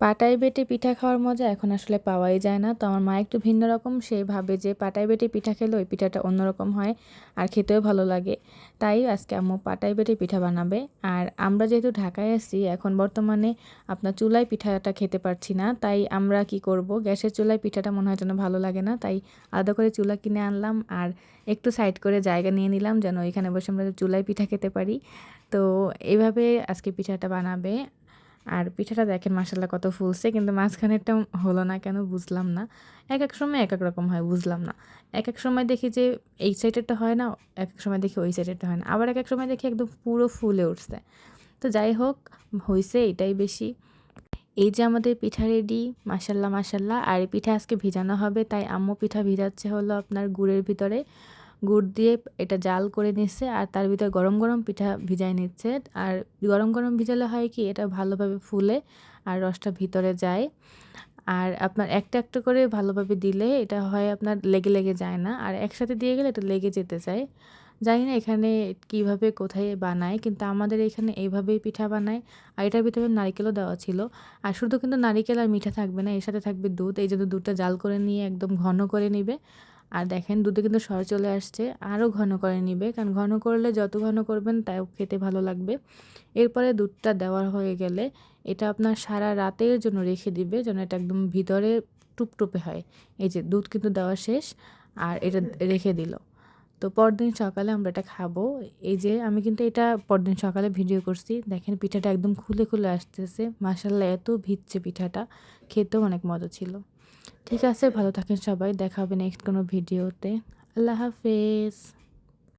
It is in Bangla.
পাটায় বেটে পিঠা খাওয়ার মজা এখন আসলে পাওয়াই যায় না। তো আমার মা একটু ভিন্ন রকম। সে ভাবে যে পাটায় বেটে পিঠা খেলে ওই পিঠাটা অন্যরকম হয় আর খেতেও ভালো লাগে। তাই আজকে আম্মু পাটায় বেটে পিঠা বানাবে। আর আমরা যেহেতু ঢাকায় আছি এখন বর্তমানে আপনার চুলায় পিঠাটা খেতে পারছি না। তাই আমরা কি করব, গ্যাসের চুলায় পিঠাটা মনে হয় যেন ভালো লাগে না। তাই আলাদা করে চুলা কিনে আনলাম আর একটু সাইড করে জায়গা নিয়ে নিলাম যেন এখানে বসে আমরা চুলায় পিঠা খেতে পারি। তো এভাবে আজকে পিঠাটা বানাবে। আর পিঠাটা দেখেন মাশাআল্লাহ কত ফুলছে, কিন্তু মাঝখানেরটা হলো না কেন বুঝলাম না। একেক সময় একেক রকম হয়, বুঝলাম না। একেক সময় দেখি যে এই সাইডেরটা হয় না, একেক সময় দেখি ওই সাইডেরটা হয় না। আবার একেক সময় দেখি একদম পুরো ফুলে উঠছে। তো যাই হোক, হইছে এটাই বেশি। এই যে আমাদের পিঠা রেডি, মাশাআল্লাহ মাশাআল্লাহ। আর এই পিঠা আজকে ভিজানো হবে, তাই আম্মু পিঠা ভিজাচ্ছে হলো আপনার গুড়ের ভিতরে। গুড় দিয়ে এটা জাল করে নিচ্ছে আর তার ভিতরে গরম গরম পিঠা ভিজায় নিচ্ছে। আর গরম গরম ভিজালে হয় কি, এটা ভালোভাবে ফুলে আর রসটা ভিতরে যায়। আর আপনার একটা একটা করে ভালোভাবে দিলে এটা হয় আপনার লেগে লেগে যায় না, আর একসাথে দিয়ে গেলে এটা লেগে যেতে চায়। জানি না এখানে কিভাবে কোথায় বানায়, কিন্তু আমাদের এখানে এইভাবেই পিঠা বানায়। আর এটার ভিতরে নারিকেলও দেওয়া ছিল। আর শুধু কিন্তু নারিকেল আর মিঠা থাকবে না, এর সাথে থাকবে দুধ। এই জন্য দুধটা জাল করে নিয়ে একদম ঘন করে নিবে। আর দেখেন দুধে কিন্তু সর চলে আসছে, আরও ঘন করে নিবে, কারণ ঘন করলে যত ঘন করবেন তাও খেতে ভালো লাগবে। এরপরে দুধটা দেওয়া হয়ে গেলে এটা আপনার সারা রাতের জন্য রেখে দিবে, যেন এটা একদম ভিতরে টুপটুপে হয়। এই যে দুধ কিন্তু দেওয়া শেষ, আর এটা রেখে দিল। তো পরদিন সকালে আমরা এটা খাবো। এই যে আমি কিন্তু এটা পরদিন সকালে ভিডিও করছি, দেখেন পিঠাটা একদম খুলে খুলে আসতেছে, মাশাআল্লাহ এত ভিজছে পিঠাটা, খেতেও অনেক মজা ছিল। ঠিক আছে, ভালো থাকেন সবাই, দেখা হবে নেক্সট কোনো ভিডিওতে। আল্লাহ হাফেজ।